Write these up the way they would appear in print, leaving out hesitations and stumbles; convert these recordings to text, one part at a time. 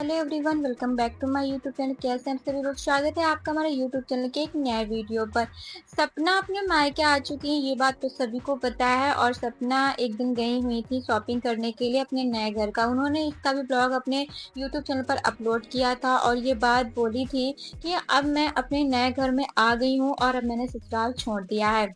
Hello everyone, welcome back to my YouTube channel. कैसे हैं आप सभी लोग? स्वागत है आपका हमारे यूट्यूब चैनल के एक नए वीडियो पर। सपना अपने मायके आ चुकी है, ये बात तो सभी को पता है। और सपना एक दिन गई हुई थी शॉपिंग करने के लिए अपने नए घर का। उन्होंने इसका भी ब्लॉग अपने यूट्यूब चैनल पर अपलोड किया था और ये बात बोली थी कि अब मैं अपने नए घर में आ गई हूँ और अब मैंने ससुराल छोड़ दिया है।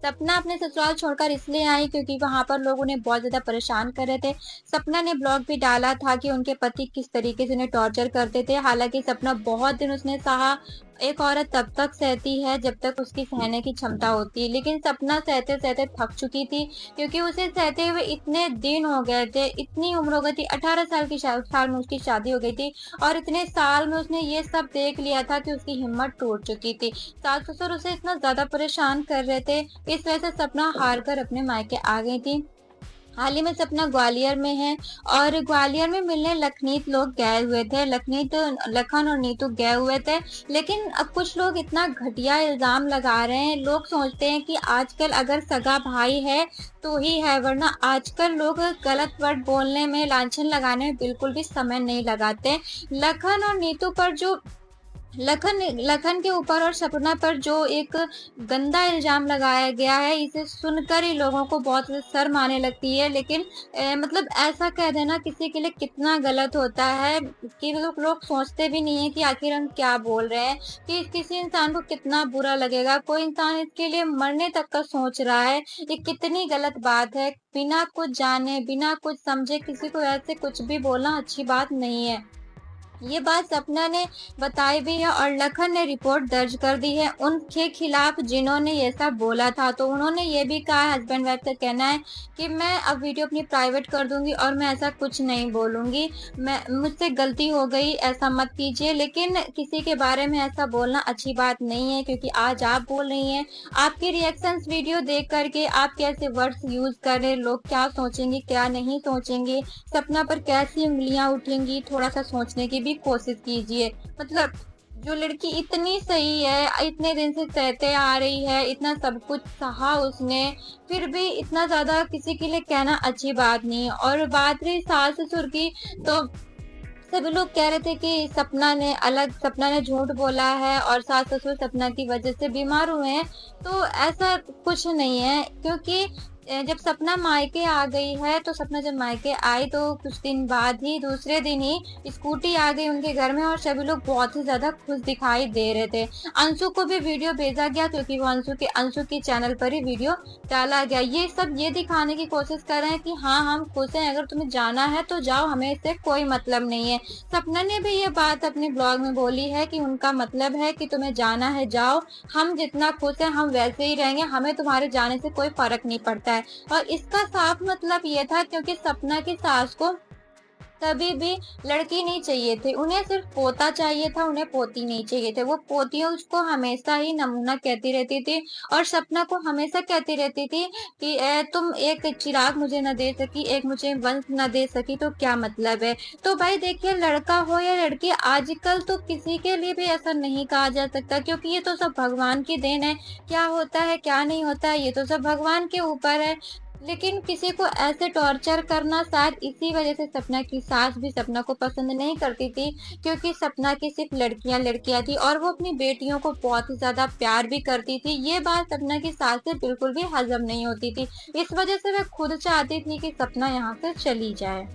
सपना अपने ससुराल छोड़कर इसलिए आई क्योंकि वहां पर लोग उन्हें बहुत ज्यादा परेशान कर रहे थे। सपना ने ब्लॉग भी डाला था कि उनके पति किस तरीके से उन्हें टॉर्चर करते थे। हालांकि सपना बहुत दिन उसने सहा। एक औरत तब तक सहती है जब तक उसकी सहने की क्षमता होती है, लेकिन सपना सहते सहते थक चुकी थी क्योंकि उसे सहते हुए इतने दिन हो गए थे, इतनी उम्र हो गई थी। 18 साल में उसकी शादी हो गई थी और इतने साल में उसने ये सब देख लिया था कि उसकी हिम्मत टूट चुकी थी। सास ससुर उसे इतना ज्यादा परेशान कर रहे थे, इस वजह से सपना हार कर अपने मायके आ गई थी। हाल ही में सपना ग्वालियर में है और ग्वालियर में मिलने लखनीत लोग गए हुए थे। लखनीत लखन और नीतू गए हुए थे, लेकिन अब कुछ लोग इतना घटिया इल्जाम लगा रहे हैं। लोग सोचते हैं कि आजकल अगर सगा भाई है तो ही है, वरना आजकल लोग गलत वर्ड बोलने में, लांछन लगाने में बिल्कुल भी समय नहीं लगाते। लखन और नीतू पर जो लखन लखन के ऊपर और सपना पर जो एक गंदा इल्जाम लगाया गया है, इसे सुनकर ही लोगों को बहुत शर्म आने लगती है। लेकिन मतलब ऐसा कह देना किसी के लिए कितना गलत होता है कि लोग सोचते भी नहीं है कि आखिर हम क्या बोल रहे हैं, कि किसी इंसान को कितना बुरा लगेगा। कोई इंसान इसके लिए मरने तक का सोच रहा है, ये कितनी गलत बात है। बिना कुछ जाने, बिना कुछ समझे किसी को ऐसे कुछ भी बोलना अच्छी बात नहीं है। ये बात सपना ने बताई भी है और लखन ने रिपोर्ट दर्ज कर दी है उनके खिलाफ जिन्होंने ये सब बोला था। तो उन्होंने ये भी कहा, हस्बैंड वाइफ का कहना है कि मैं अब वीडियो अपनी प्राइवेट कर दूंगी और मैं ऐसा कुछ नहीं बोलूंगी। मैं मुझसे गलती हो गई, ऐसा मत कीजिए। लेकिन किसी के बारे में ऐसा बोलना अच्छी बात नहीं है, क्योंकि आज आप बोल रही हैं, आपके रिएक्शंस वीडियो देख करके आप कैसे वर्ड्स यूज कर रहे, लोग क्या सोचेंगे क्या नहीं सोचेंगे, सपना पर कैसी उंगलियां उठेंगी, थोड़ा सा सोचने की भी कोशिश कीजिए। मतलब जो लड़की इतनी सही है, इतने दिन से सहते आ रही है, इतना सब कुछ सहा उसने, फिर भी इतना ज्यादा किसी के लिए कहना अच्छी बात नहीं है। और बात रही सास ससुर की, तो सभी लोग कह रहे थे कि सपना ने झूठ बोला है और सास ससुर सपना की वजह से बीमार हुए हैं। तो ऐसा कुछ नहीं है, क्योंकि जब सपना मायके आ गई है, तो सपना जब मायके आई तो कुछ दिन बाद ही, दूसरे दिन ही स्कूटी आ गई उनके घर में और सभी लोग बहुत ही ज्यादा खुश दिखाई दे रहे थे। अंशु को भी वीडियो भेजा गया क्योंकि वो अंशु के चैनल पर ही वीडियो डाला गया। ये सब ये दिखाने की कोशिश कर रहे हैं कि हाँ हम खुश हैं, अगर तुम्हें जाना है तो जाओ, हमें इससे कोई मतलब नहीं है। सपना ने भी ये बात अपने ब्लॉग में बोली है कि उनका मतलब है कि तुम्हें जाना है जाओ, हम जितना खुश हैं हम वैसे ही रहेंगे, हमें तुम्हारे जाने से कोई फर्क नहीं पड़ता है। और इसका साफ मतलब ये था क्योंकि सपना की सास को कभी भी लड़की नहीं चाहिए थी, उन्हें सिर्फ पोता चाहिए था, उन्हें पोती नहीं चाहिए थे। वो पोतियों को हमेशा ही नमूना कहती रहती थी और सपना को हमेशा कहती रहती थी कि तुम एक चिराग मुझे न दे सकी, एक मुझे वंश न दे सकी, तो क्या मतलब है। तो भाई देखिए, लड़का हो या लड़की, आजकल तो किसी के लिए भी ऐसा नहीं कहा जा सकता, क्योंकि ये तो सब भगवान की देन है। क्या होता है क्या नहीं होता है ये तो सब भगवान के ऊपर है। लेकिन किसी को ऐसे टॉर्चर करना, शायद इसी वजह से सपना की सास भी सपना को पसंद नहीं करती थी, क्योंकि सपना की सिर्फ लड़कियां लड़कियां थी और वो अपनी बेटियों को बहुत ही ज्यादा प्यार भी करती थी। ये बात सपना की सास से बिल्कुल भी हजम नहीं होती थी। इस वजह से वह खुद चाहती थी कि सपना यहाँ से चली जाए।